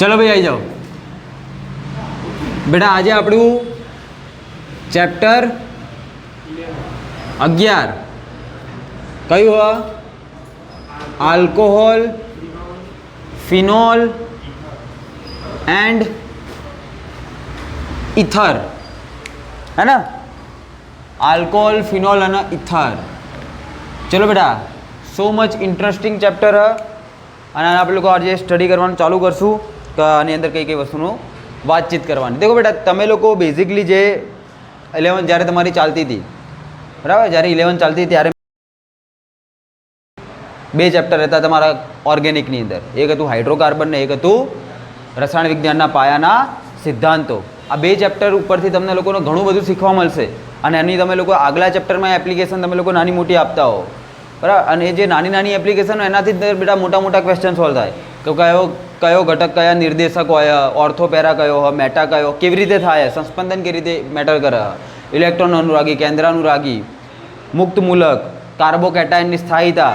चलो भाई आई जाओ बेटा आज આપણું ચેપ્ટર 11 કયું હ આલ્કોહોલ ફિનોલ एंड इथर है ना अल्कोहल फिनोल और इथर। चलो बेटा सो मच इंटरेस्टिंग चैप्टर है और आप लोग आज स्टडी करवा चालू करशू कि आनी अंदर कई कई वस्तुओं बातचीत करवानी। देखो बेटा तमे लोग बेसिकली जे 11 जयरे तमारी चलती थी बराबर जयरे 11 चलती त्यारे बे चैप्टर रहता तमारा ऑर्गेनिक नी अंदर एक हतुं हाइड्रोकार्बन ने एक हतुं रसायण विज्ञान पायाना सिद्धांतों। आ बे चैप्टर उपरथी तमने लोकोने घणुं बधुं शीखवा मळशे अने एनी तमे लोको आगला चैप्टर में एप्लिकेशन तमे लोको नानी मोटी आपता हो बराबर अने जे नानी नानी एप्लिकेशन एनाथी बेटा मोटा मोटा क्वेश्चन सॉल्व थाय के कयो कयो घटक कया निर्देशक होय ऑर्थोपेरा कयो हो मेटा कयो केवी रीते थाय संस्पंदन केवी रीते मेटर करे इलेक्ट्रॉन अनुरागी केंद्रानुरागी मुक्त मूलक कार्बोकेटायन ની સ્થાયીતા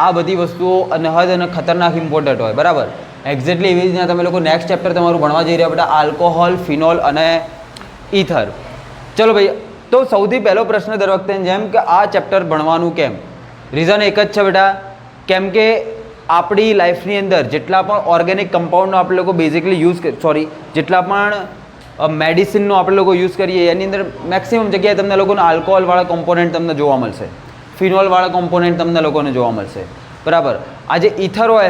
आ बधी वस्तुओं अने हद अने खतरनाक इम्पोर्टન્ટ होय बराबर। एक्जेक्टली एवी रीतना तमे लोको नेक्स्ट चैप्टर तमारुं भणवा जई रह्या बेटा आल्कोहोल फिनोल अने ईथर। चलो भाई तो सौथी पहलो प्रश्न दर वखते जेम के आ चैप्टर भणवानुं केम रीजन एक ज छे बेटा केम के आपणी लाइफनी अंदर जेटला पण ऑर्गेनिक कंपाउंडनो आपणे लोको बेसिकली यूज सॉरी जेटला पण मेडिसिननो आपणे लोको यूज करीए एनी अंदर मैक्सिमम जग्याए तमने लोकोने आल्कोहोलवाळा कॉम्पोनेंट तमने जोवा मळशे फिनोलवाळा कॉम्पोनेंट तमने लोकोने जोवा मळशे बराबर। आज ईथर होय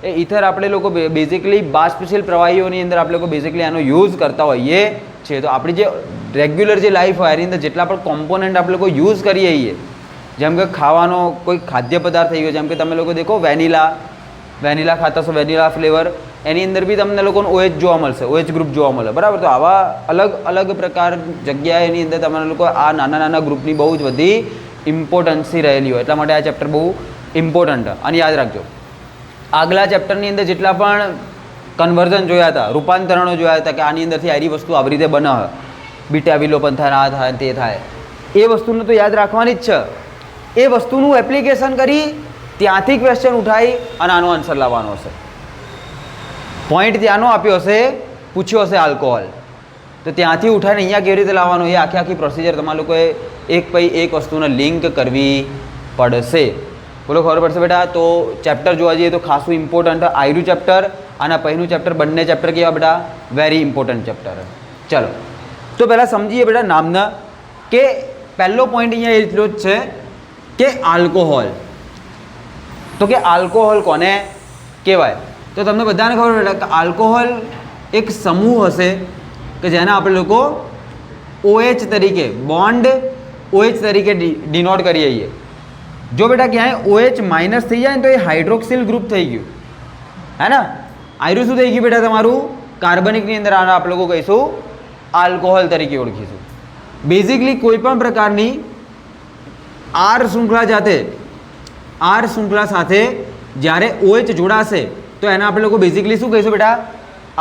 ए ईथर आपणे लोको बेसिकली बाष्पशील प्रवाहीओनी अंदर आपणे लोको बेसिकली आनो यूज करता होईए छे तो आपणी जे रेग्युलर जे लाइफ होय एनी अंदर जेटला पण कॉम्पोनेंट आपणे लोको यूज करीए छीए जेम के खावानो कोई खाद्य पदार्थ थई गयो जेम के तमे लोको देखो वेनिला खाता छो वेनिला फ्लेवर एनी अंदर बी तमने लोकोने OH जोवा मळशे OH ग्रुप जोवा मळे बराबर। तो आवा अलग अलग प्रकार जग्याए एनी अंदर तमने लोको आ नाना नाना ग्रुपनी बहु ज बधी इम्पोर्टन्सी रहेली होय એટલા માટે આ ચેપ્ટર બહુ इम्पोर्टન્ટ है। અને याद रखो आगला चैप्टरनी अंदर जेटला पण कन्वर्जन जोया था रूपांतरणों जोया था कि आनी अंदरथी आरी वस्तु આવી રીતે બને बीटा विलोपन थाय आ थाय ते थाय ए वस्तुने तो याद राखवानी ज छे ए वस्तुनुं एप्लिकेशन करी त्यांथी क्वेश्चन उठाई अने आनो आंसर लाववानो हशे पॉइंट त्यानो आप्यो हशे पूछ्यो हशे आल्कोहोल तो त्यांथी उठाईने अहींया केवी रीते लाववानो ए आखी आखी प्रोसिजर तमारे लोकोए एक पई एक वस्तुने लिंक करवी पड़शे। बोलो खबर पड़े बेटा। तो चैप्टर जो जाइए तो खासू इम्पोर्टंट आयु चैप्टर और पहलू चैप्टर बने चैप्टर क्या बेटा वेरी इम्पोर्टंट चैप्टर है। चलो तो पहला समझिए बेटा नामना के पहलो पॉइंट अँ एटलो ज छे कि आल्कोहोल तो कि आल्कोहोल कोने कहेवाय तो तमने बधाने खबर बेटा कि आल्कोहोल एक समूह हशे कि जेने आपणे लोको OH तरीके बॉन्ड OH तरीके डिनोट करीए छीए। जो बेटा क्या है OH माइनस थी जाए तो ये हाइड्रोक्सिल ग्रुप थी गयु है ना आयरु शू थी गयु बेटा तमारू कार्बनिक नी अंदर आने आप लोग कहीशू आल्कोहोल तरीके ओळखीशू। बेसिकली कोईपण प्रकारनी आर श्रृंखला जाते आर श्रृंखला साथे ज्यारे OH जोड़ाशे तो एने आप लोग बेसिकली शू कहीशू बेटा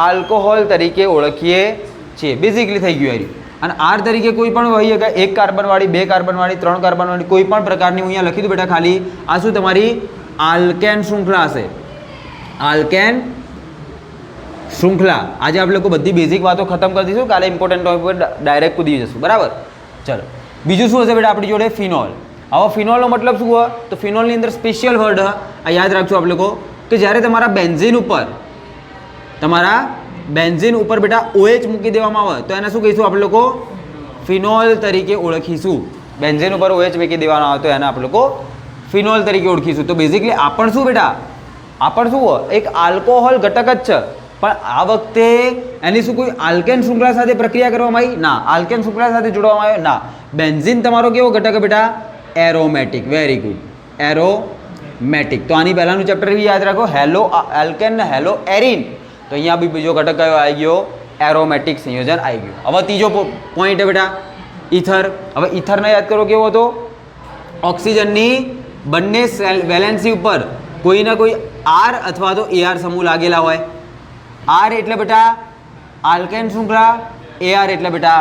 आल्कोहोल तरीके ओळखीए छीए। बेसिकली थी गयु आरी અને आर तरीके कोईपण होई શકે एक कार्बनवाળી બે કાર્બનવાળી ત્રણ કાર્બનવાળી कोईपण प्रकारनी अहींया लखी दो बेटा खाली आ शुं तमारी आल्केन श्रृंखला हशे आल्केन श्रृंखला। आज आप लोग बधी बेसिक बातों खत्म कर दीशुं काले इम्पोर्टंट टॉपिक पर डायरेक्ट कूदी जशुं बराबर। चलो बीजું શું હશે બેટા આપણી જોડે फिनोल। હવે फिनोलનો मतलब શું હોય तो फिनोलની અંદર स्पेशियल वर्ड है आ याद राखજો आप लोगों कि જ્યારે તમારા बेन्जीन ऊपर बेटा OH मूकी देवामां आवे तो एने शुं कहीशुं आप लोग फिनोल तरीके ओळखीशुं। बेन्जीन ऊपर OH मूकी देवामां आवे तो एने आप लोग फिनोल तरीके ओळखीशुं। तो बेसिकली आपण शुं बेटा आपण शुं एक आल्कोहोल घटक ज छे पण आ वखते एनी शुं कोई आल्केन श्रृंखला साथे प्रक्रिया करवामां आवी ना आल्केन श्रृंखला साथे जोडवामां आव्यो ना। बेन्जीन तमारो केवो घटक बेटा एरोमेटिक वेरी गुड एरोमेटिक। तो आनी पहेलानुं चेप्टर बी याद राखो हेलो आल्केन ने हेलो एरीन तो अहींया बी बीजो घटक कयो आई गयो एरोमेटिक संयोजन आई गयो। हवे तीजो पॉइंट है बेटा ईथर। हवे ईथर ने याद करो केवो हतो ऑक्सीजननी बंने वेलेंसी उपर कोई ना कोई आर अथवा तो AR समूह लागेला होय। आर एटले बेटा आल्केन श्रृंखला AR एटले बेटा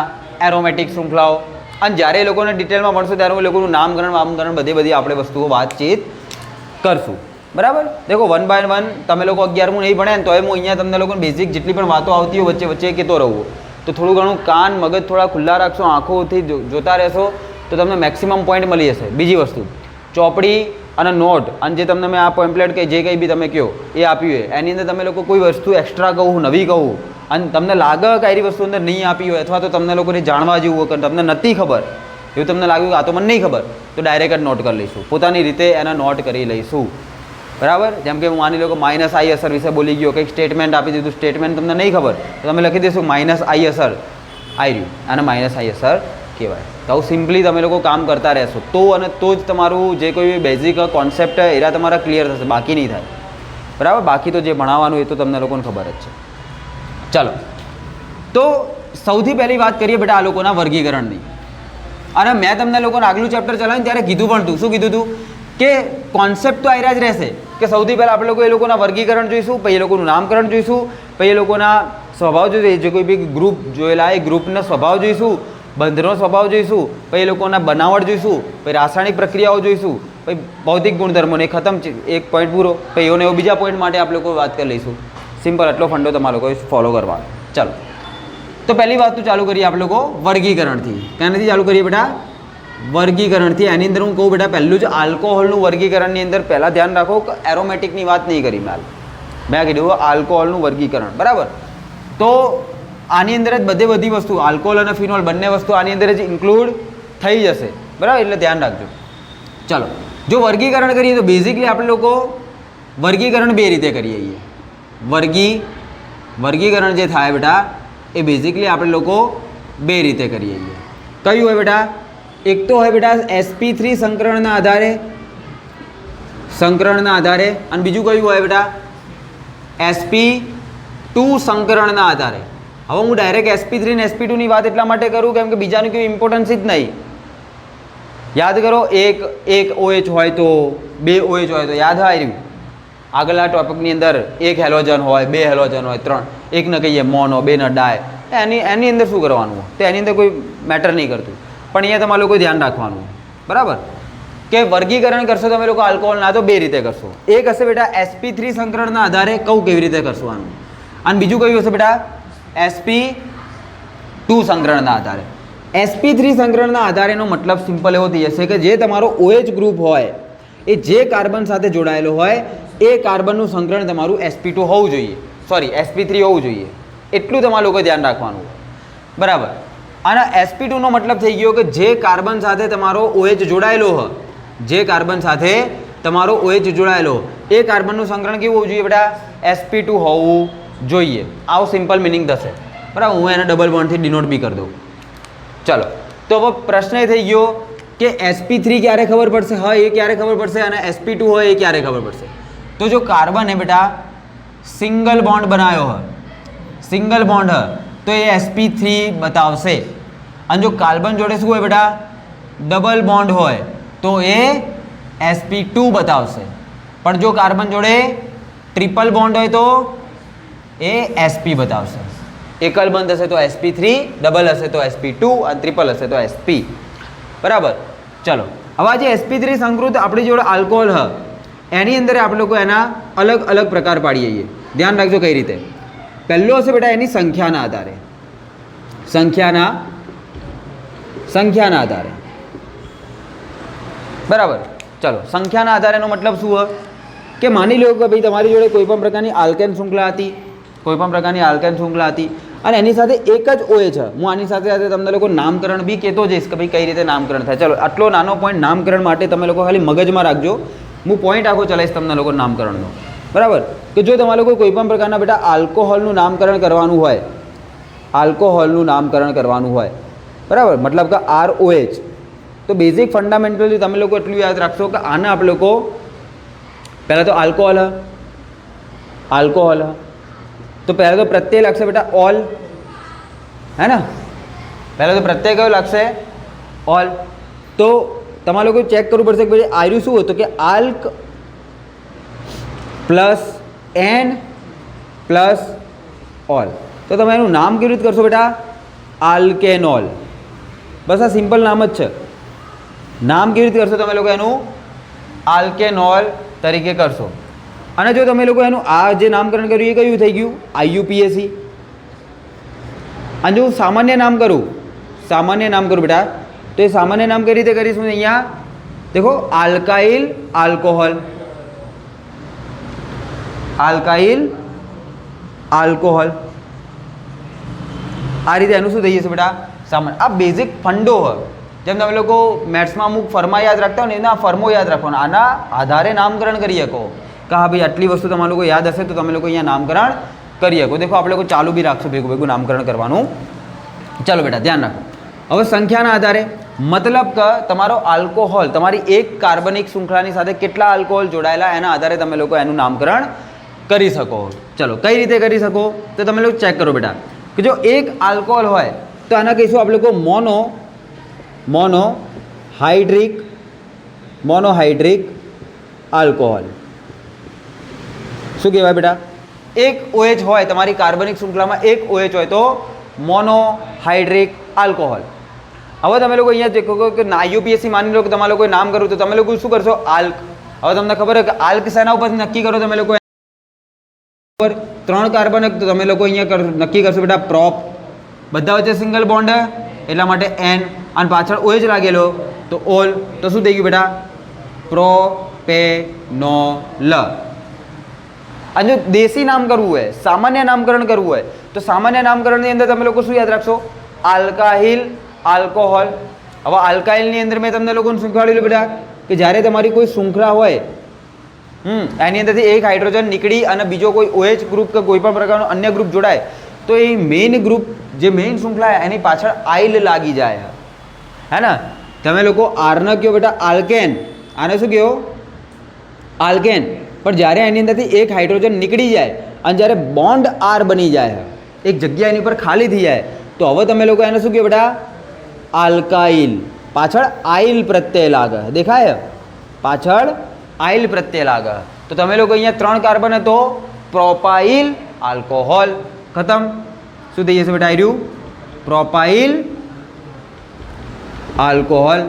एरोमेटिक श्रृंखलाओ। अने ज्यारे लोकोने डिटेल में भणशो त्यारे लोकोनुं नामकरण वामकरण बधी बधी आपणे वस्तुओ बातचीत करशुं। બરાબર. દેખો 1 by 1 તમે લોકો 11મું નહીં ભણ્યા ને તો હું અહીંયા તમને લોકોને બેઝિક જેટલી પણ વાતો આવતી હોય વચ્ચે વચ્ચે કહેતો રહું. તો થોડું ઘણું કાન મગજ થોડા ખુલ્લા રાખશો, આંખોથી જોતા રહેશો તો તમને મેક્સિમમ પોઈન્ટ મળી જશે. બીજી વસ્તુ, ચોપડી અને નોટ અને જે તમને મેં આ પેમ્પલેટ કે જે કંઈ બી તમે કહો એ આપ્યું હોય એની અંદર તમે લોકો કોઈ વસ્તુ એક્સ્ટ્રા કહું, નવી કહું અને તમને લાગે કે આવી વસ્તુ અંદર નહીં આપી હોય અથવા તો તમને લોકોને જાણવા જેવું હોય કે તમને નથી ખબર, એવું તમને લાગ્યું કે આ તો મને નહીં ખબર, તો ડાયરેક્ટ જ નોટ કરી લઈશું, પોતાની રીતે એના નોટ કરી લઈશું. બરાબર. જેમ કે હું માની લો કે માઇનસ આઈ અસર વિશે બોલી ગયો, કંઈક સ્ટેટમેન્ટ આપી દીધું, સ્ટેટમેન્ટ તમને નહીં ખબર તો તમે લખી દઈશું માઇનસ આઈ અસર આવી રહ્યું, આને માઇનસ આઈ અસર કહેવાય. તો આવું સિમ્પલી તમે લોકો કામ કરતા રહેશો તો અને તો જ તમારું જે કોઈ બેઝિક કોન્સેપ્ટ એરા તમારા ક્લિયર થશે, બાકી નહીં થાય. બરાબર. બાકી તો જે ભણાવવાનું એ તો તમને લોકોને ખબર જ છે. ચાલો, તો સૌથી પહેલી વાત કરીએ બેટા આ લોકોના વર્ગીકરણની. અને મેં તમને લોકોને આગલું ચેપ્ટર ચલાવ્યું ત્યારે કીધું પણ હતું, શું કીધું હતું કે કોન્સેપ્ટ તો આયરા જ રહેશે કે સૌથી પહેલાં આપણે લોકો એ લોકોના વર્ગીકરણ જોઈશું, પછી એ લોકોનું નામકરણ જોઈશું, પછી એ લોકોના સ્વભાવ જોઈશું, જે કોઈ બી ગ્રુપ જોયેલા એ ગ્રુપનો સ્વભાવ જોઈશું, બંધનો સ્વભાવ જોઈશું, પછી એ લોકોના બનાવટ જોઈશું, પછી રાસાયણિક પ્રક્રિયાઓ જોઈશું, પછી ભૌતિક ગુણધર્મોને ખતમ, એક પોઈન્ટ પૂરો, પછી એવો ને એવો બીજા પોઈન્ટ માટે આપણે લોકો વાત કરી લઈશું. સિમ્પલ આટલો ફંડો તમારે લોકોએ ફોલો કરવાનો. ચાલો, તો પહેલી વાત તો ચાલુ કરીએ આપણે લોકો વર્ગીકરણથી. ક્યાંથી ચાલુ કરીએ બેટા? વર્ગીકરણથી. એની અંદર હું કહું બેટા પહેલું જ આલ્કોહોલનું વર્ગીકરણની અંદર પહેલાં ધ્યાન રાખો કે એરોમેટિકની વાત નહીં કરી મેં કીધું આલ્કોહોલનું વર્ગીકરણ. બરાબર. તો આની અંદર જ બધી વસ્તુ આલ્કોહોલ અને ફિનોલ બંને વસ્તુ આની અંદર જ ઇન્ક્લુડ થઈ જશે. બરાબર, એટલે ધ્યાન રાખજો. ચાલો, જો વર્ગીકરણ કરીએ તો બેઝિકલી આપણે લોકો વર્ગીકરણ બે રીતે કરીએ છીએ. વર્ગીકરણ જે થાય બેટા એ બેઝિકલી આપણે લોકો બે રીતે કરીએ છીએ. કયું હોય બેટા? એક તો હોય બેટા sp3 સંકરણના આધારે અને બીજું કયું હોય બેટા? sp2 સંકરણના આધારે. હવે હું ડાયરેક્ટ sp3 અને sp2 ની વાત એટલા માટે કરું કેમ કે બીજાનું કોઈ ઇમ્પોર્ટન્સ જ નહીં. યાદ કરો, એક OH હોય તો બે OH હોય તો યાદ હોય રહ્યું. આગળના ટોપિકની અંદર એક હેલોજન હોય, બે હેલોજન હોય, ત્રણ, એક ને કહીએ મોનો, બે ને ડાય, એની અંદર શું કરવાનું હોય તો એની અંદર કોઈ મેટર નહીં કરતું. પણ અહીંયા તમારે લોકો ધ્યાન રાખવાનું. બરાબર, કે વર્ગીકરણ કરશો તમે લોકો આલ્કોહોલના તો બે રીતે કરશો. એક હશે બેટા sp3 સંકરણના આધારે, કહું કેવી રીતે કરશો આનું, અને બીજું કયું હશે બેટા sp2 સંકરણના આધારે. sp3 સંકરણના આધારેનો મતલબ સિમ્પલ એવો થઈ જશે કે જે તમારો OH ગ્રુપ હોય એ જે કાર્બન સાથે જોડાયેલો હોય એ કાર્બનનું સંકરણ તમારું sp2 હોવું જોઈએ, sp3 હોવું જોઈએ. એટલું તમારે લોકો ધ્યાન રાખવાનું. બરાબર. અને sp2 નો મતલબ થઈ ગયો કે જે કાર્બન સાથે તમારો OH જોડાયેલો હોય, જે કાર્બન સાથે તમારો OH જોડાયેલો એ કાર્બનનું સંકરણ કેવું હોવું જોઈએ બેટા? sp2 હોવું જોઈએ. આવો સિમ્પલ મિનિંગ થશે. બરાબર, હું એને ડબલ બોન્ડથી ડિનોટ બી કરી દઉં. ચલો, તો હવે પ્રશ્ન એ થઈ ગયો કે sp3 ક્યારે ખબર પડશે હા એ ક્યારે ખબર પડશે અને sp2 હોય એ ક્યારે ખબર પડશે? તો જો કાર્બન है बेटा सिंगल बॉन्ड बनायो है, सिंगल बॉन्ड है तो ये sp3 बतावશે. અને જો કાર્બન જોડે શું હોય બેટા? ડબલ બોન્ડ હોય તો એ sp2 બતાવશે. પણ જો કાર્બન જોડે ટ્રિપલ બોન્ડ હોય તો એ sp બતાવશે. એકલ બંધ હશે તો sp3, ડબલ હશે તો sp2 અને ટ્રિપલ હશે તો sp. બરાબર. ચલો, હવે જે sp3 સંકૃત આપણી જોડે આલ્કોહોલ હ એની અંદર આપણે લોકો એના અલગ અલગ પ્રકાર પાડીએ છીએ. ધ્યાન રાખજો કઈ રીતે. પહેલો હશે બેટા એની સંખ્યાના આધારે. સંખ્યાના આધારે. બરાબર. ચલો, સંખ્યાના આધારેનો મતલબ શું હોય કે માની લો કે ભાઈ તમારી જોડે કોઈ પણ પ્રકારની આલ્કેન શૃંખલા હતી અને એની સાથે એક જ OH છે. હું આની સાથે સાથે તમને લોકો નામકરણ બી કહેતો જઈશ કે ભાઈ કઈ રીતે નામકરણ થાય. ચલો, આટલો નાનો પોઈન્ટ નામકરણ માટે તમે લોકો ખાલી મગજમાં રાખજો. હું પોઈન્ટ આખો ચલાવીશ તમને લોકો નામકરણનો. બરાબર, કે જો તમારે લોકો કોઈ પણ પ્રકારના બેટા આલ્કોહોલનું નામકરણ કરવાનું હોય, બરાબર, મતલબ કે ROH, તો બેઝિક ફંડામેન્ટલી તમે લોકો એટલું યાદ રાખશો કે આને આપણે લોકો પહેલાં તો આલ્કોહોલ તો પહેલાં તો પ્રત્યય લાગશે બેટા ઓલ, હે ને? પહેલાં તો પ્રત્યય કયો લાગશે? ઓલ. તો તમારે લોકો ચેક કરવું પડશે કે ભાઈ આર્યું શું હતું કે આલ્ક પ્લસ એન પ્લસ ઓલ. તો તમે એનું નામ કેવી રીતે કરશો બેટા? આલ્કેનોલ. બસ આ સિમ્પલ નામ જ છે. નામ કેવી રીતે કરશો તમે લોકો એનું? આલ્કેનોલ તરીકે કરશો. અને જો તમે લોકો એનું આ જે નામકરણ કર્યું એ કયું થઈ ગયું? IUPAC. અને જો હું સામાન્ય નામ કરું બેટા, તો એ સામાન્ય નામ કઈ રીતે કરીશું? અહીંયા देखो आल्काइल अल्कोहल, आल्काइल अल्कोहल आ रीते एनु शुं थई जशे बेटा? सामान्य. आ बेसिक फंडो है. जेम तमे लोको मैथ्स में अमुक फर्मा याद रखता हो ने एना फर्मो याद राखवाना. आना आधारे नामकरण करी शको कि हाँ भाई आटली वस्तु तमारे लोको याद हशे तो तमे लोको अहींया नामकरण करी शको. देखो आपणे लोको चालू बी राखशो भेगुं भेगुं नामकरण करवानुं. चलो बेटा ध्यान राखो. हवे संख्याना आधारे मतलब કે તમારો આલ્કોહોલ તમારી એક કાર્બનિક શૃંખલાની સાથે કેટલા આલ્કોહોલ જોડાયેલા એના આધારે તમે લોકો એનું નામકરણ કરી શકો. ચલો કઈ રીતે કરી શકો તો તમે લોકો ચેક કરો બેટા કે જો એક આલ્કોહોલ હોય તો આના કહીશું આપણે લોકો મોનોહાઇડ્રિક આલ્કોહોલ. શું કહેવાય બેટા? એક OH હોય તમારી કાર્બનિક શૃંખલામાં એક OH હોય તો મોનોહાઇડ્રિક આલ્કોહોલ. હવે તમે લોકો અહીંયા ચેક કરો કે IUPAC માની લો કે તમારે લોકોએ નામ કરવું તો તમે લોકો શું કરશો? આલ્ક. હવે તમને ખબર હોય કે આલ્ક શેના ઉપર નક્કી કરો? તમે લોકો ઉપર 3 કાર્બન તો તમે લોકો અહીંયા નક્કી કરશો બેટા પ્રોપ. બધા વચ્ચે સિંગલ બોન્ડ એટલા માટે N અને પાછળ OH લાગેલો તો ઓલ. તો શું થઈ ગયું બેટા? પ્રોપેનોલ. અને જો દેશી નામ કરવું હોય, સામાન્ય નામકરણ કરવું હોય તો સામાન્ય નામકરણની અંદર તમે લોકો શું યાદ રાખશો? Alkyl alcohol. હવે આલ્કાઇલની અંદર મેં તમને લોકોને શીખવાડેલું બેટા કે જ્યારે તમારી કોઈ શૃંખલા હોય એની અંદરથી એક હાઇડ્રોજન નીકળી અને બીજો કોઈ OH ગ્રુપ કે કોઈ પણ પ્રકારનો અન્ય ગ્રુપ જોડાય તો એ મેઇન ગ્રુપ જે મેઇન શૃંખલા એની પાછળ આઇલ લાગી જાય. હે ને? તમે લોકો આરને કહો બેટા આલ્કેન. આને શું કહો? આલ્કેન. પણ જ્યારે એની અંદરથી એક હાઇડ્રોજન નીકળી જાય અને જ્યારે બોન્ડ આર બની જાય, એક જગ્યા એની પર ખાલી થઈ જાય તો હવે તમે લોકો એને શું કહો બેટા? આલ્કાઇલ. પાછળ આઇલ પ્રત્યય લાગે. દેખાય? પાછળ આઇલ પ્રત્યય લાગે. તો તમે લોકો અહીંયા 3 કાર્બન હતો પ્રોપાઇલ આલ્કોહોલ. ખતમ. શું થઈ જશે બેટા? આર્યું પ્રોપાઇલ આલ્કોહોલ.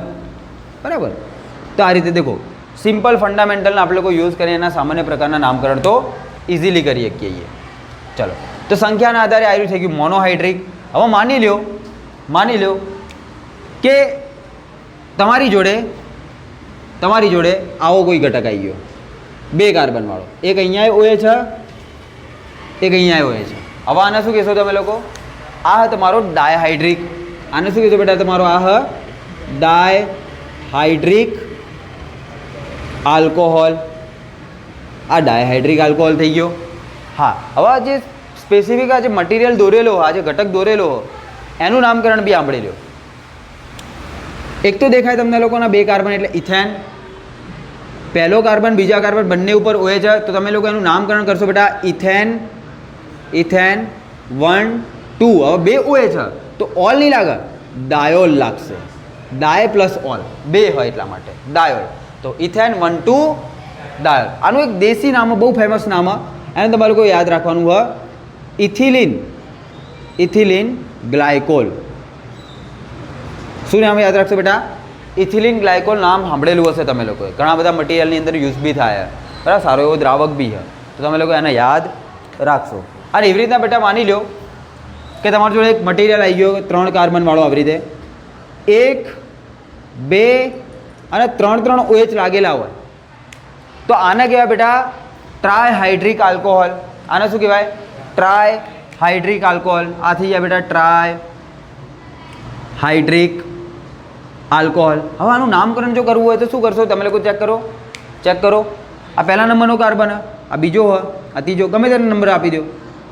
બરાબર. તો આ રીતે દેખો સિમ્પલ ફંડામેન્ટલને આપણે લોકો યુઝ કરીને એના સામાન્ય પ્રકારના નામકરણ તો ઇઝીલી કરી શકીએ. ચલો તો સંખ્યાના આધારે આર્યું થઈ ગયું મોનોહાઇડ્રિક. હવે માની લો કે તમારી જોડે આવો કોઈ ઘટક આવી ગયો 2 કાર્બન વાળો. એક અહીંયા OH છે, એક અહીંયા OH છે. હવે આને શું કહેશો તમે લોકો? આ તમારો ડાયહાઇડ્રિક. આને શું કહેશો બેટા? તમારો આ ડાયહાઇડ્રિક આલ્કોહોલ. આ ડાયહાઇડ્રિક આલ્કોહોલ થઈ ગયો. હા, હવે આ જે સ્પેસિફિક આ જે મટીરિયલ દોરેલો, આ જે ઘટક દોરેલો એનું નામકરણ બી સાંભળી લો. એક તો દેખાય તમને લોકોના 2 કાર્બન એટલે ઇથેન. પહેલો કાર્બન બીજા કાર્બન બંને ઉપર OH છે તો તમે લોકો એનું નામકરણ કરશો બેટા ઇથેન 1 2. હવે 2 OH છે તો ઓલ નહીં લાગે, ડાયોલ લાગશે. ડાય પ્લસ ઓલ 2 હોય એટલા માટે ડાયોલ. તો ઇથેન 1 2 ડાયોલ. આનું એક દેશી નામ, બહુ ફેમસ નામ, એને તમારે લોકો યાદ રાખવાનું હોય ઇથિલિન ગ્લાયકોલ. શું નામ યાદ રાખશો બેટા? Ethylene glycol. નામ સાંભળેલું હશે તમે લોકોએ, ઘણા બધા મટીરિયલની અંદર યુઝ બી થાય. બરાબર, સારો એવો દ્રાવક બી છે તો તમે લોકો એને યાદ રાખશો. અને એવી રીતના બેટા માની લો કે તમારી જોડે એક મટીરિયલ આવી ગયો 3 કાર્બન વાળો. આવી રીતે 1 2 અને 3 OH લાગેલા હોય તો આને કહેવાય બેટા ટ્રાયહાઇડ્રિક આલ્કોહોલ. આને શું કહેવાય? ટ્રાયહાઇડ્રિક આલ્કોહોલ. આ થઈ જાય બેટા ટ્રાયહાઇડ્રિક આલ્કોહોલ. હવે આનું નામકરણ જો કરવું હોય તો શું કરશો? તમે લોકો ચેક કરો. આ પહેલા નંબરનો કાર્બન, આ બીજો હોય, આ ત્રીજો, ગમે તેનો નંબર આપી દો.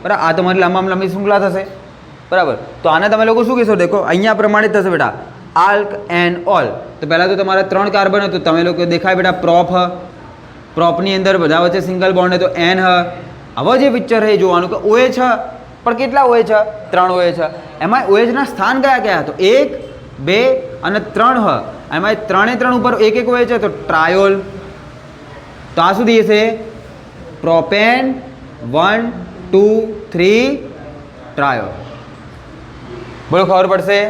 બરાબર. આ તમારી લાંબામાં લાંબી શૃંખલા થશે. બરાબર. તો આને તમે લોકો શું કહેશો? દેખો અહીંયા પ્રમાણિત થશે બેટા આલ્ક એન્ડ ઓલ. તો પહેલાં તો તમારા 3 કાર્બન તો તમે લોકો દેખાય બેટા પ્રોપ. પ્રોપની અંદર બધા વચ્ચે સિંગલ બોન્ડ તો N. હવે જે પિક્ચર છે જોવાનું કે OH છે પણ કેટલા OH છે? 3 OH છે. એમાં OHના સ્થાન કયા તો 1 2 અને 3 હ. એમાં 3 ઉપર એક OH છે તો ટ્રાયોલ. તો આ શું થઈ જશે? પ્રોપેન 1 2 3 ટ્રાયોલ. બોલો ખબર પડશે?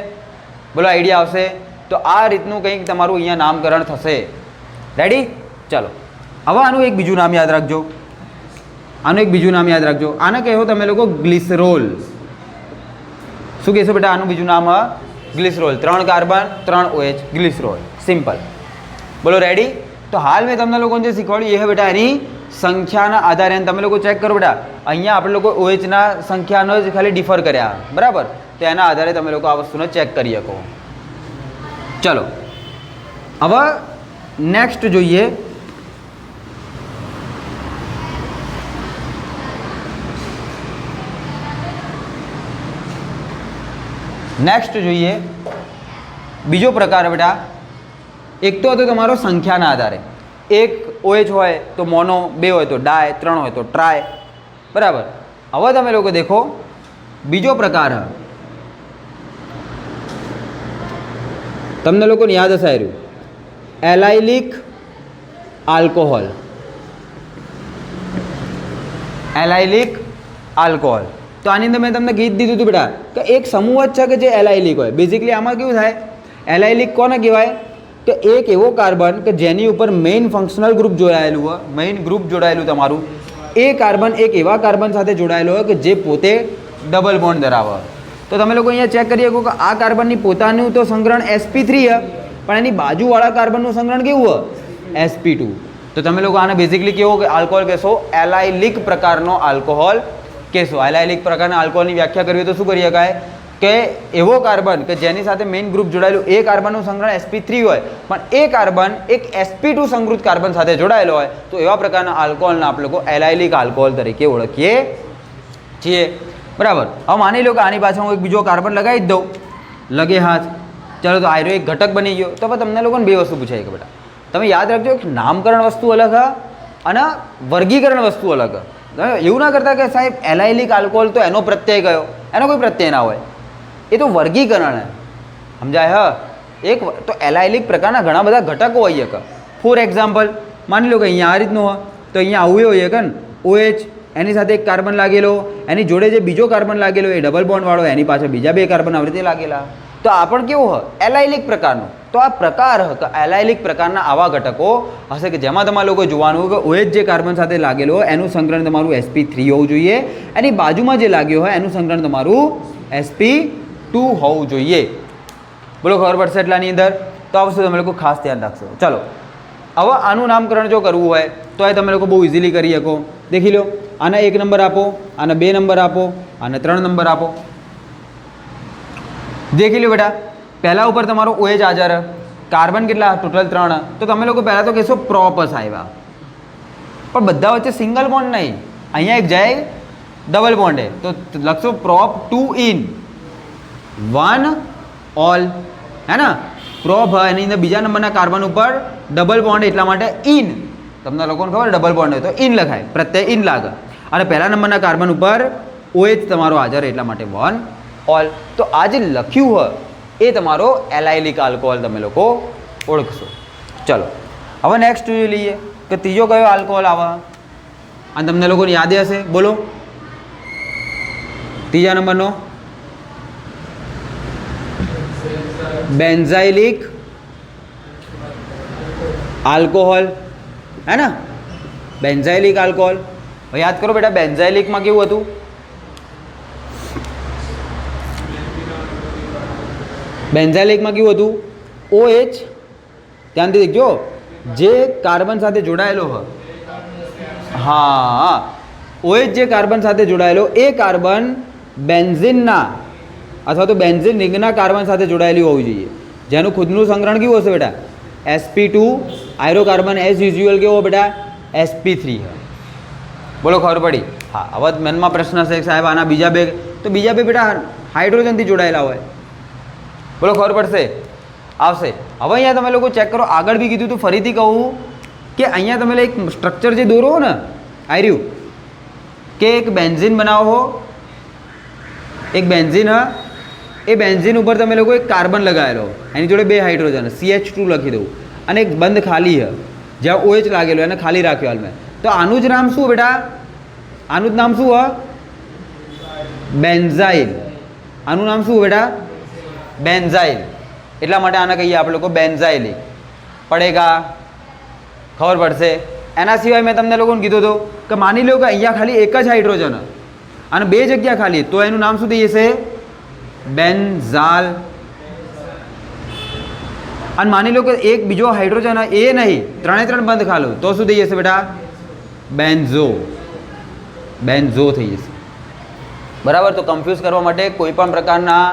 બોલો આઈડિયા આવશે? તો આ રીતનું કંઈક તમારું અહીંયા નામકરણ થશે. રેડી? ચાલો હવે આનું એક બીજું નામ યાદ રાખજો. આનું એક બીજું નામ યાદ રાખજો, આને કહો તમે લોકો ગ્લિસરોલ. શું કહેશો બેટા? આનું બીજું નામ glycerol. 3 carbon 3 OH, glycerol. Simple. બોલો રેડી? તો હાલ મેં તમને લોકોને જે શીખવાડ્યું એ હે બેટા એની સંખ્યાના આધારે. અને તમે લોકો ચેક કરો બેટા, અહીંયા આપણે લોકો OHના સંખ્યાનો જ ખાલી ડિફર કર્યા, બરાબર? તો એના આધારે તમે લોકો આ વસ્તુને ચેક કરી શકો. ચલો હવે નેક્સ્ટ જોઈએ. બીજો પ્રકાર બેટા, એક તો હતો તમારો સંખ્યાના આધારે. એક OH હોય તો મોનો, 2 હોય તો ડાય, 3 હોય તો ટ્રાય, બરાબર? હવે તમે લોકો દેખો બીજો પ્રકાર, તમને લોકોને યાદ હશે આવ્યું, એલાઇલિક આલ્કોહોલ. Allylic alcohol. તો આની અંદર મેં તમને કીધું દીધું હતું બેટા કે એક સમૂહ જ છે કે જે એલાઇલિક હોય. બેઝિકલી આમાં કેવું થાય, એલાઇલિક કોને કહેવાય? કે એક એવો કાર્બન કે જેની ઉપર મેઇન ફંક્શનલ ગ્રુપ જોડાયેલું હોય, મેઇન ગ્રુપ જોડાયેલું તમારું, એ કાર્બન એક એવા કાર્બન સાથે જોડાયેલો હોય કે જે પોતે ડબલ બોન્ડ ધરાવે. તો તમે લોકો અહીંયા ચેક કરી શકો કે આ કાર્બનની પોતાનું તો સંગ્રહણ sp3 છે, પણ એની બાજુવાળા કાર્બનનું સંગ્રહણ કેવું હોય? sp2. તો તમે લોકો આને બેઝિકલી કેવો કે આલ્કોહોલ કહેશો? એલાઇલિક પ્રકારનો આલ્કોહોલ કહેશો. એલાઇલિક પ્રકારના આલ્કોહોલની વ્યાખ્યા કરવી તો શું કરી શકાય કે એવો કાર્બન કે જેની સાથે મેઇન ગ્રુપ જોડાયેલું, એ કાર્બનનું સંગ્રહણ sp3 હોય, પણ એ કાર્બન એક sp2 સંગૃત કાર્બન સાથે જોડાયેલો હોય, તો એવા પ્રકારના આલ્કોહોલને આપણે લોકો એલાઇલિક આલ્કોહોલ તરીકે ઓળખીએ છીએ, બરાબર? હવે માની લો કે આની પાછળ હું એક બીજો કાર્બન લગાવી જ દઉં, લગે હાથ, ચાલો તો આયરો એક ઘટક બની ગયો. તો હવે તમને લોકોને બે વસ્તુ પૂછાય કે બેટા તમે યાદ રાખજો કે નામકરણ વસ્તુ અલગ હ અને વર્ગીકરણ વસ્તુ અલગ હ. એવું ના કરતા કે સાહેબ એલાઇલિક આલ્કોહોલ તો એનો પ્રત્યય કયો, એનો કોઈ પ્રત્યય ના હોય, એ તો વર્ગીકરણ હે, સમજાય? હ એક તો એલાઇલિક પ્રકારના ઘણા બધા ઘટકો હોય કે, ફોર એક્ઝામ્પલ માની લો કે અહીંયા આ રીતનું હોય તો અહીંયા આવું હોય કે OH, એની સાથે એક કાર્બન લાગેલો, એની જોડે જે બીજો કાર્બન લાગેલો એ ડબલ બોન્ડવાળો, એની પાછળ બીજા 2 કાર્બન આવી રીતે લાગેલા. તો આ પણ કેવું હોય? એલાઇલિક પ્રકારનું. તો આ પ્રકાર કે એલાઇલિક પ્રકારના આવા ઘટકો હશે કે જેમાં તમારે લોકો જોવાનું કે OH જે કાર્બન સાથે લાગેલો હોય એનું સંગ્રહણ તમારું sp3 હોવું જોઈએ, એની બાજુમાં જે લાગ્યો હોય એનું સંગ્રહણ તમારું sp2 હોવું જોઈએ. બોલો ખબર પડશે એટલાની અંદર? તો આ વસ્તુ તમે લોકો ખાસ ધ્યાન રાખશો. ચાલો હવે આનું નામકરણ જો કરવું હોય તો એ તમે લોકો બહુ ઇઝીલી કરી શકો. દેખી લો, આને 1 નંબર આપો, આને 2 નંબર આપો, આને 3 નંબર આપો. દેખી લો બેટા, પહેલા ઉપર તમારો OH હાજર, કાર્બન કેટલા? ટોટલ 3. તો તમે લોકો પહેલાં તો કહેશો પ્રોપસ આવ્યા, પણ બધા વચ્ચે સિંગલ બોન્ડ નહીં, અહીંયા એક જાય ડબલ બોન્ડ તો લખશો પ્રોપ 2 in 1 all, હે ને? પ્રોપ એની અંદર બીજા નંબરના કાર્બન ઉપર ડબલ બોન્ડ, એટલા માટે ઇન. તમને લોકોને ખબર ડબલ બોન્ડ હોય તો ઇન લખાય, પ્રત્યય ઇન લાગે. અને પહેલા નંબરના કાર્બન ઉપર OH તમારો હાજર, એટલા માટે 1 all. તો આ જે લખ્યું હોય એ તમારો એલાઇલિક આલ્કોહોલ તમે લોકો ઓળખશો. ચલો હવે નેક્સ્ટ જોઈ લઈએ કે ત્રીજો કયો આલ્કોહોલ આવે, અને તમને લોકોને યાદ હશે. બોલો ત્રીજા નંબરનો બેન્ઝાઇલિક આલ્કોહોલ, હે ને? Benzylic alcohol. યાદ કરો બેટા, બેન્ઝાઇલિકમાં કેવું હતું? બેન્ઝાઇલિકમાં કેવું હતું? OH, ધ્યાનથી દેખજો, જે કાર્બન સાથે જોડાયેલો હોય, હા, OH જે કાર્બન સાથે જોડાયેલો એ કાર્બન બેન્ઝિનના અથવા તો બેન્ઝિન રિંગના કાર્બન સાથે જોડાયેલી હોવી જોઈએ, જેનું ખુદનું સંગ્રહણ કેવું હશે બેટા? sp2. આયરો કાર્બન એઝ યુઝ્યુઅલ કેવો બેટા? sp3. બોલો ખબર પડી? હા. હવે મનમાં પ્રશ્ન છે સાહેબ આના બીજા 2, તો બીજા 2 બેટા હાઇડ્રોજનથી જોડાયેલા હોય. બોલો ખબર પડશે? આવશે. હવે અહીંયા તમે લોકો ચેક કરો, આગળ બી કીધું તું, ફરીથી કહું કે અહીંયા તમે એક સ્ટ્રક્ચર જે દોરો ને આ રહ્યું કે એક બેન્ઝિન બનાવો, એક બેન્ઝિન હ, એ બેન્ઝિન ઉપર તમે લોકો એક કાર્બન લગાવેલો, એની જોડે 2 હાઇડ્રોજન, CH2 લખી દઉં, અને એક બંધ ખાલી હ જ્યાં OH લાગેલો એને ખાલી રાખ્યો હાલ મેં. તો આનું જ નામ શું બેટા? આનું જ નામ શું હ? બેન્ઝાઇલ. આનું નામ શું બેટા? બેન્ઝાઇલ. એટલા માટે આને કહીએ આપણે લોકો બેન્ઝાઇલિક. પડેગા? ખબર પડશે? એના સિવાય મેં તમને લોકોને કીધું હતું કે માની લો કે અહીંયા ખાલી એક જ હાઇડ્રોજન અને બે જગ્યા ખાલી, તો એનું નામ શું થઈ જશે? બેન્ઝાલ. અને માની લો કે એક બીજો હાઇડ્રોજન એ નહીં, ત્રણે ત્રણ બંધ ખાલું, તો શું થઈ જશે બેટા? બેન્ઝો. બેન્ઝો થઈ જશે. બરાબર. તો કન્ફ્યુઝ કરવા માટે કોઈ પણ પ્રકારના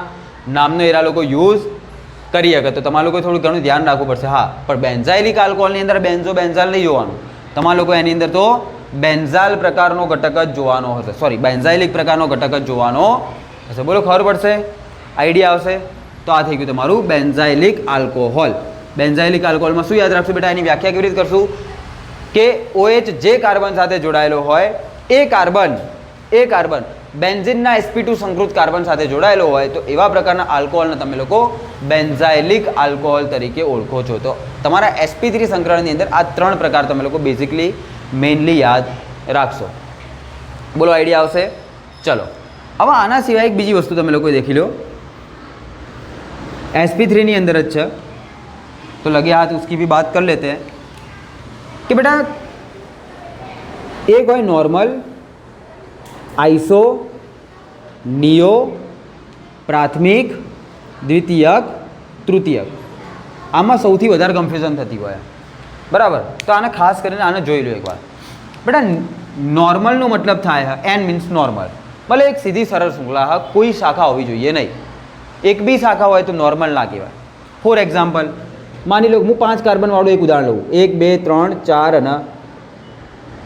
નામનો એરા લોકો યુઝ કરી શકે, તો તમારે લોકો થોડું ઘણું ધ્યાન રાખવું પડશે. હા, પણ બેન્ઝાઇલિક આલ્કોહોલની અંદર બેન્ઝો બેન્ઝાલ નહીં જોવાનું તમારે લોકો, એની અંદર તો બેન્ઝાલ પ્રકારનો ઘટક જ જોવાનો હશે, સોરી બેન્ઝાઇલિક પ્રકારનો ઘટક જ જોવાનો હશે. બોલો, ખબર પડશે? આઈડિયા આવશે? તો આ થઈ ગયું તમારું બેન્ઝાઇલિક આલ્કોહોલ. બેન્ઝાઇલિક આલ્કોહોલમાં શું યાદ રાખશું બેટા? એની વ્યાખ્યા કેવી રીતે કરશું કે OH જે કાર્બન સાથે જોડાયેલો હોય એ કાર્બન બેન્ઝિનના sp2 સંકૃત કાર્બન સાથે જોડાયેલો હોય તો એવા પ્રકારના આલ્કોહોલને તમે લોકો બેન્ઝાઇલિક આલ્કોહોલ તરીકે ઓળખો છો. તો તમારા sp3 સંકરણની અંદર આ ત્રણ પ્રકાર તમે લોકો બેઝિકલી મેઇનલી યાદ રાખશો. બોલો, આઈડિયા આવશે? ચલો, હવે આના સિવાય એક બીજી વસ્તુ તમે લોકો દેખી લો. sp3 ની અંદર જ છે, तो लगे हाथ उसकी भी बात कर लेते हैं कि बेटा एक હોય नॉर्मल, आइसो, नियो, प्राथमिक, द्वितीयक, तृतीयक. આમાં સૌથી વધારે કન્ફ્યુઝન થતી હોય, બરાબર? તો આને ખાસ કરીને આને જોઈ લો એકવાર. બેટા નોર્મલનો મતલબ થાય એન મીન્સ નોર્મલ, ભલે એક સીધી સરળ શૃંખલા, કોઈ શાખા હોવી જોઈએ નહીં. એક બી શાખા હોય તો નોર્મલ ના કહેવાય. ફોર એક્ઝામ્પલ, માની લો હું 5 કાર્બનવાળું એક ઉદાહરણ લઉં, 1 2 3 4 અને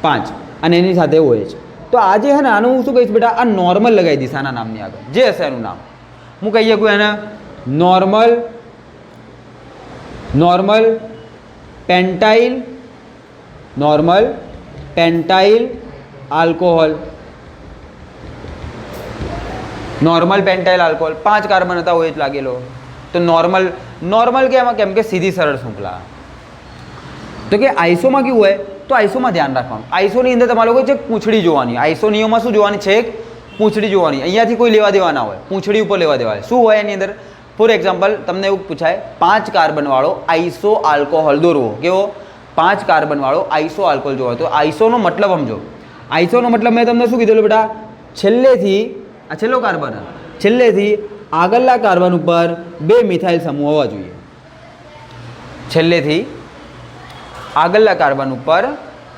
5, અને એની સાથે OH. તો આજે છે ને આનું હું શું કહીશ બેટા? આ નોર્મલ લગાવી દઈશ આના નામની આગળ, જે હશે એનું નામ હું કહી શકું એને normal pentyl alcohol. Normal pentyl alcohol, 5 carbon હતા, OH લાગેલો, તો નોર્મલ કેમ કે સીધી સરળ શૃંખલા. તો કે આઈસોમાં કેવું હોય? તો આઈસોમાં ધ્યાન રાખવાનું, આઈસોની અંદર તમારે લોકો છે પૂંછડી જોવાની. આઈસોનિયોમાં શું જોવાની છે? પૂંછડી જોવાની. અહીંયાથી કોઈ લેવા દેવા ના હોય, પૂંછડી ઉપર લેવા દેવા. શું હોય એની અંદર? ફોર એક્ઝામ્પલ, તમને એવું પૂછાય 5 કાર્બનવાળો આઈસો આલ્કોહોલ દોરવો. કેવો? 5 કાર્બનવાળો આઈસો આલ્કોહોલ જોવો. તો આઈસોનો મતલબ સમજો. આઈસોનો મતલબ મેં તમને શું કીધેલું બેટા? છેલ્લેથી, આ છેલ્લો કાર્બન, છેલ્લેથી આગળના કાર્બન ઉપર 2 મિથાઇલ સમૂહ હોવા જોઈએ. છેલ્લેથી આગળના કાર્બન ઉપર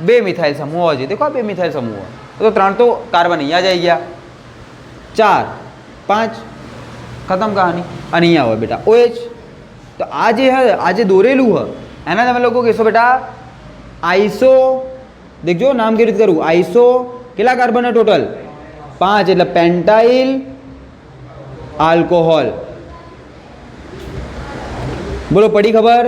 2 મિથાઇલ સમૂહ હોવા જોઈએ. દેખો આ 2 મિથાઇલ સમૂહ હોય તો 3 તો કાર્બન અહીંયા જ આવી ગયા, 4 5 ખતમ કહાની. અને અહીંયા હોય બેટા OH. તો આ જે હે, આ જે દોરેલું હોય એના તમે લોકો કહેશો બેટા આઈસો. દેખજો નામ કેવી રીતે કરું? આઈસો કેટલા કાર્બન ટોટલ? 5, એટલે પેન્ટાઇલ આલ્કોહોલ. બોલો, પડી ખબર?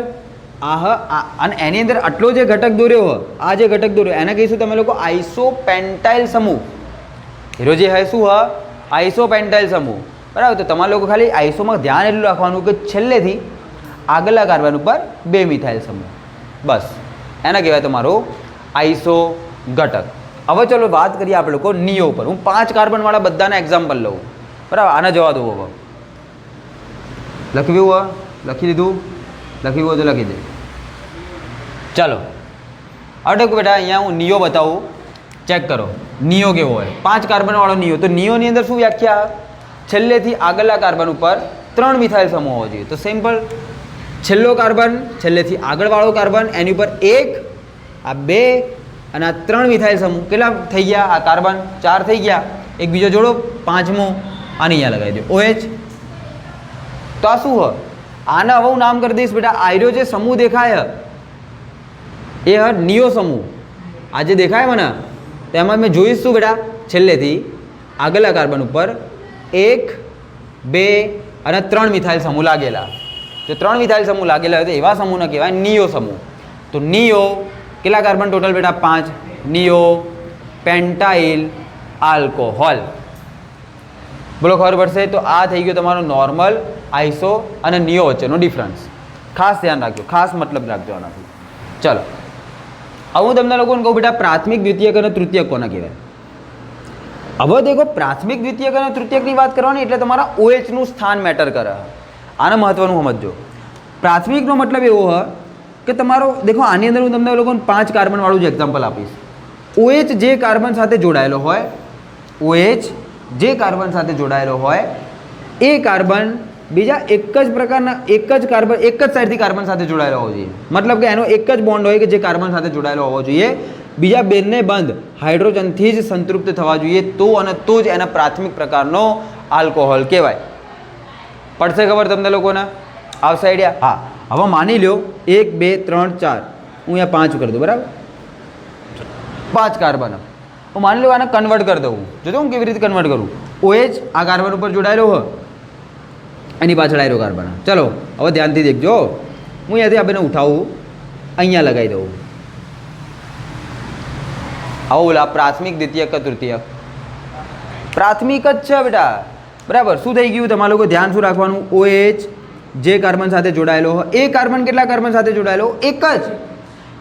અને એની અંદર આટલો જે ઘટક દોર્યો હોય, આ જે ઘટક દોર્યો એને કહીશું તમે લોકો આઈસો પેન્ટાઇલ સમૂહ. હીરો જે હોય શું હોય? આઈસો પેન્ટાઇલ સમૂહ, બરાબર? તો તમારે લોકો ખાલી આઈસોમાં ધ્યાન એટલું રાખવાનું કે છેલ્લેથી આગળના કાર્બન ઉપર 2 મિથાઇલ સમૂહ, બસ એને કહેવાય તમારો આઈસો ઘટક. હવે ચલો વાત કરીએ આપણે લોકો નિયો ઉપર. હું 5 કાર્બનવાળા બધાના એક્ઝામ્પલ લઉં, બરાબર? આને જવા દો. હવે લખવું હોય લખી દીધું, લખ્યું હોય તો લખી દે. ચાલો અટક બેટા, અહીંયા હું નિયો બતાવું, ચેક કરો નિયો કેવો હોય. 5 કાર્બનવાળો નિયો. તો નિયોની અંદર શું વ્યાખ્યા? છેલ્લેથી આગળના કાર્બન ઉપર 3 મિથાઇલ સમૂહ હોવો જોઈએ. તો સિમ્પલ, છેલ્લો કાર્બન, છેલ્લેથી આગળવાળો કાર્બન, એની ઉપર 1, આ 2 અને આ 3 મિથાઇલ સમૂહ. કેટલા થઈ ગયા? આ કાર્બન 4 થઈ ગયા, એક બીજો જોડો 5મો, આને અહીંયા લગાવી દો OH. તો આ શું હોય? આને હવે હું નામ કરી દઈશ બેટા, આયરો જે સમૂહ દેખાય એ હ નિયો સમૂહ. આ જે દેખાય મને તેમાં મેં જોઈશ શું બેટા? છેલ્લેથી આગળના કાર્બન ઉપર 1 2 અને 3 મિથાઇલ સમૂહ લાગેલા. જો 3 મિથાઇલ સમૂહ લાગેલા હોય તો એવા સમૂહને કહેવાય નિયો સમૂહ. તો નિયો કેટલા કાર્બન ટોટલ બેટા? 5. Neo pentyl alcohol. બોલો, ખબર પડશે? તો આ થઈ ગયો તમારો નોર્મલ, આઈસો અને નિયો વચ્ચેનો ડિફરન્સ. ખાસ ધ્યાન રાખજો, ખાસ મતલબ રાખજો આનાથી. ચલો હવે હું તમને લોકોને કહું બેટા પ્રાથમિક, દ્વિતીયક અને તૃતીયક કોને કહેવાય? હવે દેખો, પ્રાથમિક, દ્વિતીયક અને તૃતીયકની વાત કરવાની એટલે તમારા OH નું સ્થાન મેટર કરે. આને મહત્વનું સમજજો. પ્રાથમિકનો મતલબ એવો હોય કે તમારો દેખો આની અંદર હું તમને લોકોને 5 કાર્બનવાળું જ એક્ઝામ્પલ આપીશ. OH જે કાર્બન સાથે જોડાયેલો હોય, OH જે કાર્બન સાથે જોડાયેલો હોય એ કાર્બન બીજા એક જ પ્રકારના એક જ સાઈડથી કાર્બન સાથે જોડાયેલો હોવો જોઈએ. મતલબ કે એનો એક જ બોન્ડ હોય કે જે કાર્બન સાથે જોડાયેલો હોવો જોઈએ. બીજા બેને બંધ હાઇડ્રોજનથી જ સંતૃપ્ત થવા જોઈએ તો અને તો જ એના પ્રાથમિક પ્રકારનો આલ્કોહોલ કહેવાય. પડશે ખબર તમને લોકોને? આવશે આઈડિયા? હા. હવે માની લો 1 2 3 4 હું અહીંયા 5 કરી દઉં, બરાબર? 5 કાર્બન હું માની લો આને કન્વર્ટ કરી દઉં. જોજો હું કેવી રીતે કન્વર્ટ કરું. OH આ કાર્બન ઉપર જોડાયેલો હોય, એની પાછળ આયરો કાર્બન. ચલો હવે ધ્યાનથી દેખજો. હું અહીંયાથી આ બેને ઉઠાવું, અહીંયા લગાવી દઉં. આવું બોલા પ્રાથમિક, દ્વિતીયક કે તૃતીયક? પ્રાથમિક જ છે બેટા, બરાબર. શું થઈ ગયું તમારા લોકો ધ્યાન શું રાખવાનું? OH જે કાર્બન સાથે જોડાયેલો હોય એ કાર્બન કેટલા કાર્બન સાથે જોડાયેલો? એક જ.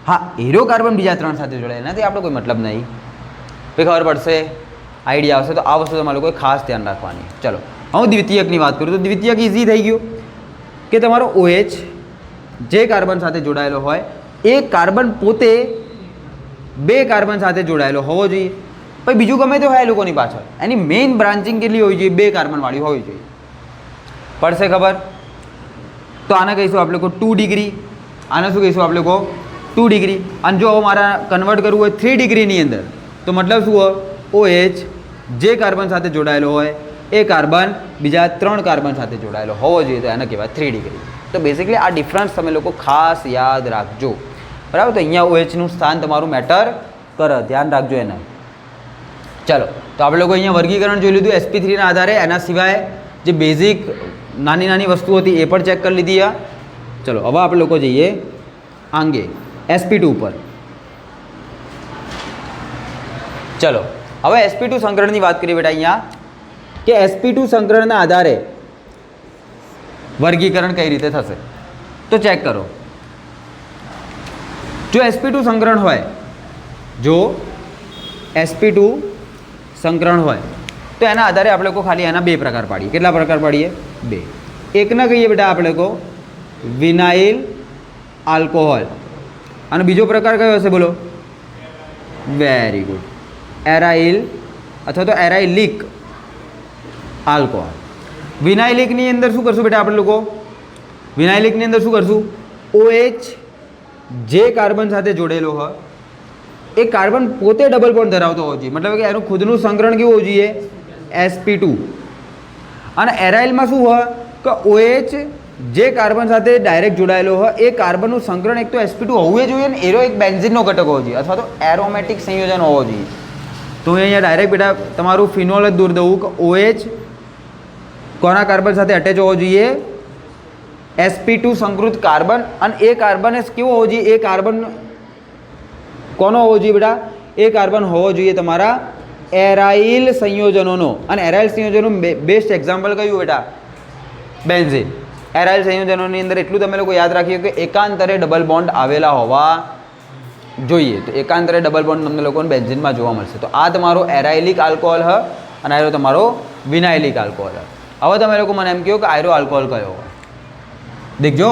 હા, હીરો કાર્બન બીજા 3 સાથે જોડાયેલા નથી, આપણો કોઈ મતલબ નહીં. ભાઈ ખબર પડશે, આઈડિયા આવશે. તો આ વસ્તુ તમારા લોકોએ ખાસ ધ્યાન રાખવાની. ચલો હું દ્વિતીયકની વાત કરું તો દ્વિતીયક ઇઝી થઈ ગયું કે તમારો OH જે કાર્બન સાથે જોડાયેલો હોય એ કાર્બન પોતે 2 કાર્બન સાથે જોડાયેલો હોવો જોઈએ. પછી બીજું ગમે તે હોય એ લોકોની પાછળ એની મેઇન બ્રાન્ચિંગ કેટલી હોવી જોઈએ? 2 કાર્બનવાળી હોવી જોઈએ. પડશે ખબર? તો આને કહીશું આપણે લોકો 2 ડિગ્રી. આને શું કહીશું આપણે લોકો? 2 ડિગ્રી. અને જો મારા કન્વર્ટ કરવું હોય 3 ડિગ્રીની અંદર તો મતલબ શું હોય? OH જે કાર્બન સાથે જોડાયેલો હોય એ કાર્બન બીજા 3 કાર્બન સાથે જોડાયેલો હોવો જોઈએ તો એને કહેવાય 3 ડિગ્રી. તો બેઝિકલી આ ડિફરન્સ તમે લોકો ખાસ યાદ રાખજો, બરાબર? તો અહીંયા OHનું સ્થાન તમારું મેટર કરે, ધ્યાન રાખજો એને. ચલો તો આપણે લોકો અહીંયા વર્ગીકરણ જોઈ લીધું sp3ના આધારે. એના સિવાય જે બેઝિક નાની નાની વસ્તુઓ હતી એ પણ ચેક કરી લીધી. ચલો હવે આપણે લોકો જઈએ આંગે sp2 ઉપર. ચલો હવે sp2 સંકરણની વાત કરીએ બેટા અહીંયા કે sp2 સંકરણના આધારે વર્ગીકરણ કઈ રીતે થશે તો ચેક કરો. જો sp2 સંકરણ હોય, જો sp2 સંકરણ હોય તો એના આધારે આપણે લોકો ખાલી એના 2 પ્રકાર પાડીએ. કેટલા પ્રકાર પાડીએ? 2. એકને કહીએ બેટા આપણે લોકો વિનાઇલ આલ્કોહોલ અને બીજો પ્રકાર કયો હશે બોલો? વેરી ગુડ, એરાઇલ અથવા તો એરાઇલિક આલ્કોહોલ. વિનાઇલિકની અંદર શું કરશું બેટા આપણે લોકો? વિનાઇલિકની અંદર શું કરશું? OH જે કાર્બન સાથે જોડેલો હોય એ કાર્બન પોતે ડબલ બોન્ડ ધરાવતો હોવો જોઈએ. મતલબ કે એનું ખુદનું સંકરણ કેવું હોવું જોઈએ? sp2. અને એરાઇલમાં શું હોય કે OH જે કાર્બન સાથે ડાયરેક્ટ જોડાયેલો હોય એ કાર્બનનું સંકરણ એક તો sp2 હોવું જોઈએ ને એરો એક બેન્ઝિનનો ઘટક હોવો જોઈએ અથવા તો એરોમેટિક સંયોજન હોવો જોઈએ. તો હું અહીંયા ડાયરેક્ટ બેટા તમારું ફિનોલ જ દૂર દઉં કે OH કોના કાર્બન સાથે અટેચ હોવો જોઈએ? sp2 સંકૃત કાર્બન. અને એ કાર્બન કેવો હોવો જોઈએ? એ કાર્બન કોનો હોવો જોઈએ બેટા? એ કાર્બન હોવો જોઈએ તમારા એરાઇલ સંયોજનોનો. અને એરાઇલ સંયોજનોનું બેસ્ટ એક્ઝામ્પલ કયું બેટા? બેન્ઝીન. એરાઇલ સંયોજનોની અંદર એટલું તમે લોકો યાદ રાખીએ કે એકાંતરે ડબલ બોન્ડ આવેલા હોવા જોઈએ. તો એકાંતરે ડબલ બોન્ડ તમને લોકોને બેન્ઝીનમાં જોવા મળશે. તો આ તમારો એરાઇલિક આલ્કોહોલ હ અને આયરો તમારો વિનાઇલિક આલ્કોહોલ હ. હવે તમે લોકો મને એમ કહો કે આયરો આલ્કોહોલ કયો હોય? દેખજો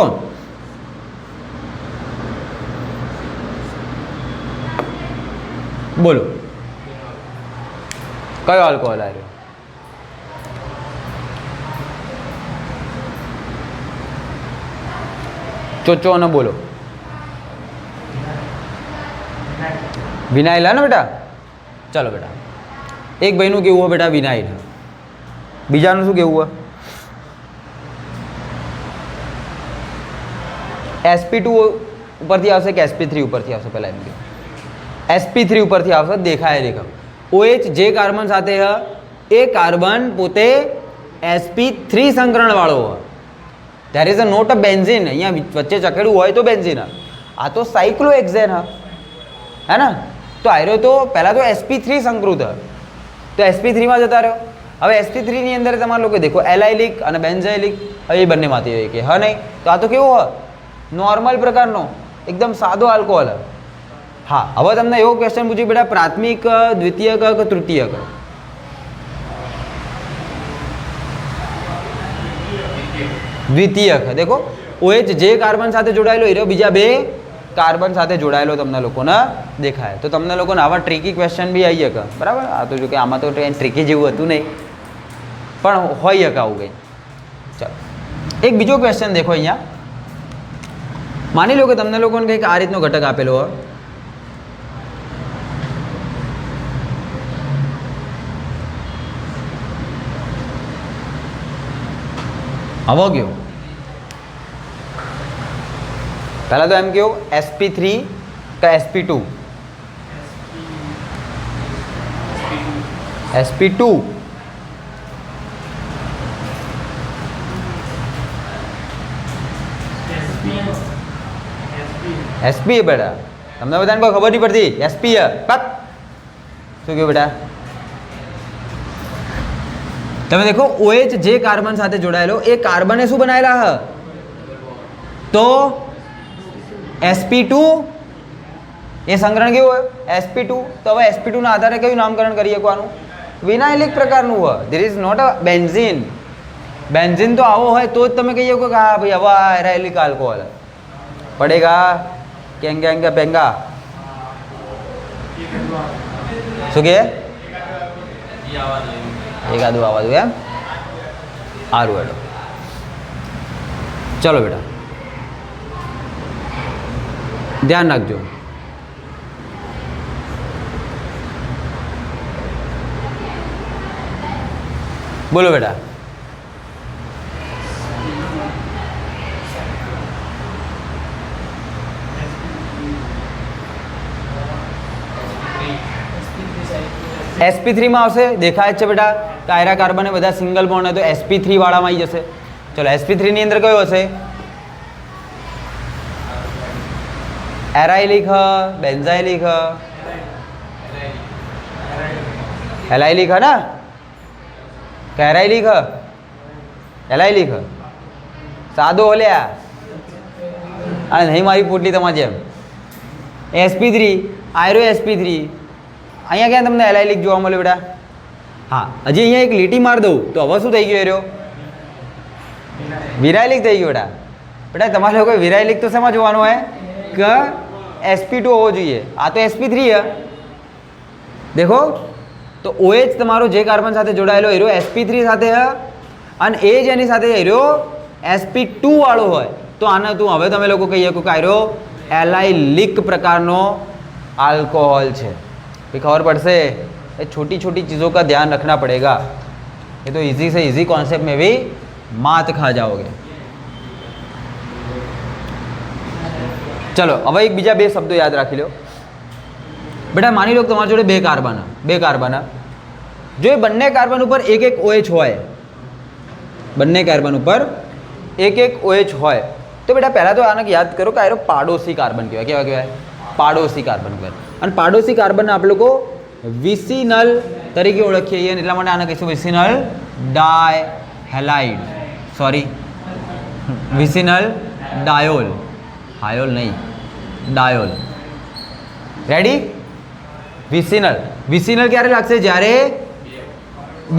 બોલો કયો આલ્કોહોલ આવ્યો? ચોચો ને બોલો. વિનાઇલ હે ને બેટા? ચલો બેટા એક ભાઈનું કેવું હોય બેટા? વિનાઇલ. બીજાનું શું કેવું હોય? sp2 ઉપરથી આવશે કે sp3 ઉપરથી આવશે? પહેલાં એમ કહો. sp3 ઉપરથી આવશે. દેખાય દેખાવ OH જે કાર્બન સાથે હ એ કાર્બન પોતે sp3 સંકરણવાળો હોય. There is a not a benzene. અહીંયા વચ્ચે ચકેડું હોય તો બેન્ઝીન હ. આ તો સાયક્લોહેક્ઝેન હે ને? તો આયરો તો પહેલાં તો sp3 સંકૃત હ તો sp3માં જતા રહ્યો. હવે sp3ની અંદર તમારે લોકો દેખો એલાઇલિક અને બેન્ઝાઇલિક એ બંનેમાંથી હોય કે હ નહીં? તો આ તો કેવો હ? નોર્મલ પ્રકારનો એકદમ સાદો આલ્કોહોલ. હા હવે તમને એવો ક્વેશ્ચન પૂછ્યું બેટા પ્રાથમિક, દ્વિતીયક કે તૃતીયક? દ્વિતીયક. દેખો OH જે કાર્બન સાથે જોડાયેલો એ બીજા 2 કાર્બન સાથે જોડાયેલો તમને લોકોને દેખાય. તો તમને લોકોને આવા ટ્રિકી ક્વેશ્ચન બી આવી શકે, બરાબર. આ તો જો કે આમાં તો ટ્રિકી જેવું હતું નહીં, પણ હોઈ શકે આવું કંઈ. ચાલો એક બીજો ક્વેશ્ચન દેખો અહીંયા. માની લો કે તમને લોકોને કંઈક આ રીતનો ઘટક આપેલો હોય. આવો ગયો પહેલાં તો એમ કહ્યું sp3 કે sp2 sp2 sp બેટા તમને બધાને કોઈ ખબર નહીં પડતી sp કટ શું કહ્યું બેટા તમે દેખો OH જે કાર્બન સાથે જોડાયેલો એ કાર્બને શું બનાવેલા હ તો sp2 એ સંકરણ કેવું હોય sp2 તો હવે sp2 ના આધારે કયું નામકરણ કરી શકવાનું વિનાઇલિક પ્રકારનું હોય there is not a benzene benzene તો આવો હોય તો જ તમે કહી શકો કે હા ભાઈ હવે એરાઇલિક આલ્કોહોલ પડેગા કેંગા પેંગા શું કે એકાદું આવા દઉં એમ સારું હેડો ચલો બેટા ધ્યાન રાખજો બોલો બેટા sp3 માં આવશે દેખાય જ છે બેટા કાયરા કાર્બન એ બધા સિંગલ બોન્ડ હોય તો sp3 વાળામાં આવી જશે ચલો sp3 ની અંદર કયો હશે એરાઇલિક હ બેન્ઝાઇલિક હ એલાઇલિક હ ના કેરાઇલિક હ એલાઇલિક હ સાદો ઓલ્યા અને નહીં મારી પોટલી તમારી જેમ sp3 આયરો sp3 અહીંયા ક્યાં તમને એલાઇલિક જોવા મળે બેટા હા હજી અહીંયા એક લીટી માર દઉં તો હવે શું થઈ ગયું એરો વિરાઇલિક થઈ ગયું બેટા તમારે લોકો વિરાઇલિક તો શેમાં જોવાનું હોય કે sp2 હોવો જોઈએ આ તો sp3 હે દેખો તો OH તમારો જે કાર્બન સાથે જોડાયેલો એરો sp3 સાથે હે અને એ જ એની સાથે એરો sp2 વાળો હોય તો આને તું હવે તમે લોકો કહી શકો કે એરો એલાઇલિક પ્રકારનો अल्कोहल છે खबर पड़से ये छोटी छोटी चीज़ों का ध्यान रखना पड़ेगा ये तो इजी से इजी कॉन्सेप्ट में भी मात खा जाओगे चलो अब एक बीजा बे शब्दों याद राखी लो बेटा मानी लो तुम्हारे जोड़े बे कार्बन जो ये बन्ने कार्बन ऊपर एक एक OH होय बन्ने कार्बन ऊपर एक एक OH होय तो बेटा पहला तो आने याद करो कि पाड़ोसी कार्बन कहवाय केवा कहेवाय पाड़ोसी कार्बन कहेवाय અને પાડોશી કાર્બન આપણે લોકો વિસિનલ તરીકે ઓળખીએ છીએ એટલા માટે આને કહીશું vicinal dihalide sorry vicinal diol હાયોલ નહીં ડાયોલ રેડી વિસિનલ વિસિનલ ક્યારે લાગશે જ્યારે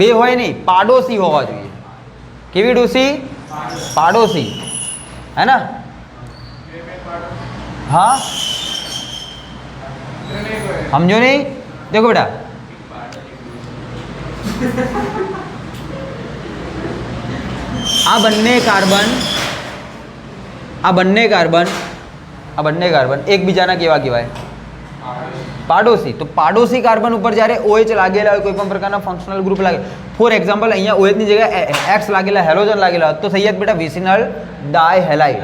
બે હોય નહીં પાડોશી હોવા જોઈએ કેવી ડોસી પાડોશી હે ના हाँ समझो नहीं देखो बेटा आ बन्ने कार्बन एक बीजाना केवा कहेवाय पाड़ोशी तो पाड़ोशी कार्बन ऊपर जयरे OH लागेला होय कोईपण प्रकारना फंक्शनल ग्रुप लागे फॉर एक्जाम्पल अहींया OH ની જગ્યાએ X लागेला हेलोजन लागेला तो सही है बेटा विसिनल डायहेलाइड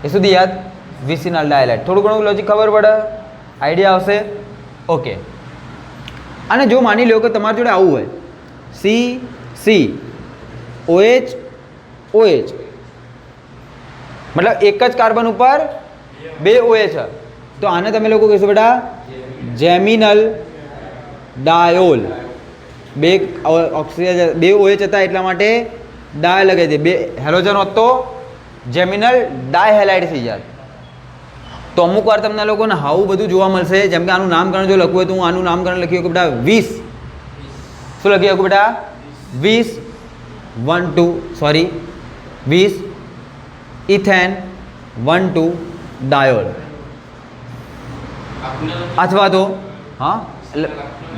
ए सुधी याद विसिनल डायहेलाइड थोड़ું ઘણું लॉजिक खबर पड़े आइडिया आवशे ओके અને જો માની લો કે તમારી જોડે આવું હોય COH OH मतलब एक ज कार्बन ऊपर बे OH है तो आने तमे लोग कहो बेटा जेमिनल डायोल बे ऑक्सीजन बे OH था एटला माटे डाय लगे थे बे हेलोजन होत तो जेमिनल डायहेलाइड थी जात तो अमुक वार तमने लोगों ने हाउ बधु जोवा मळशे जेम के आनु नामकरण जो लखवुं होय तो हूँ आनु नामकरण लखी के बेटा 20 शुं लखी शकું बेटा 20 1 2 सॉरी 20 इथेन 1 2 ડાયોલ. અથવા તો હા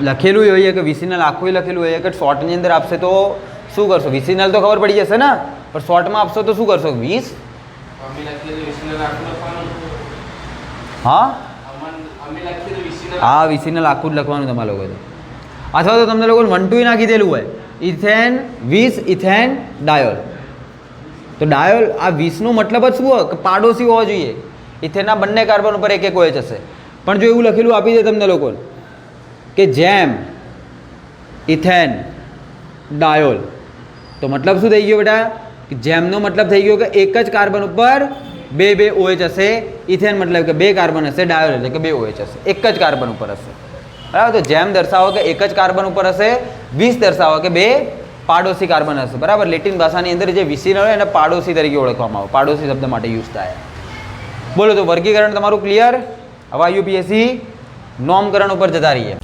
લખેલું હોય કે વિસિનલ આખું લખેલું હોય કે શોર્ટની અંદર આપશે તો શું કરશો? વિસિનલ તો ખબર પડી જશે ને, પણ શોર્ટમાં આપશો તો શું કરશો? 20. હા હા વિસિનલ આખું જ લખવાનું તમારા લોકોએ. અથવા તો તમને લોકોને 1 2 નાખી દેલું હોય ઇથેન 20 ઇથેન ડાયોલ. તો ડાયોલ આ 20નો મતલબ જ શું હોય કે પાડોશી હોવો જોઈએ. ઇથેનના બંને કાર્બન ઉપર એક એક OH હશે. પણ જો એવું લખેલું આપી દે તમને લોકોને કે જેમ ઇથેન ડાયોલ, તો મતલબ શું થઈ ગયો બેટા? કે જેમનો મતલબ થઈ ગયો કે એક જ કાર્બન ઉપર બે OH હશે. ઇથેન મતલબ કે 2 કાર્બન હશે. ડાયોલ એટલે કે 2 OH હશે, એક જ કાર્બન ઉપર હશે. બરાબર. તો જેમ દર્શાવો કે એક જ કાર્બન ઉપર હશે, 20 દર્શાવો કે 2 પાડોશી કાર્બન હશે. બરાબર. લેટિન ભાષાની અંદર જે વિસિનલ હોય એને પાડોશી તરીકે ઓળખવામાં આવે, પાડોશી શબ્દ માટે યુઝ થાય. બોલો તો વર્ગીકરણ તમારું ક્લિયર? હવે UPSC નોમકરણ ઉપર જતા રહીએ.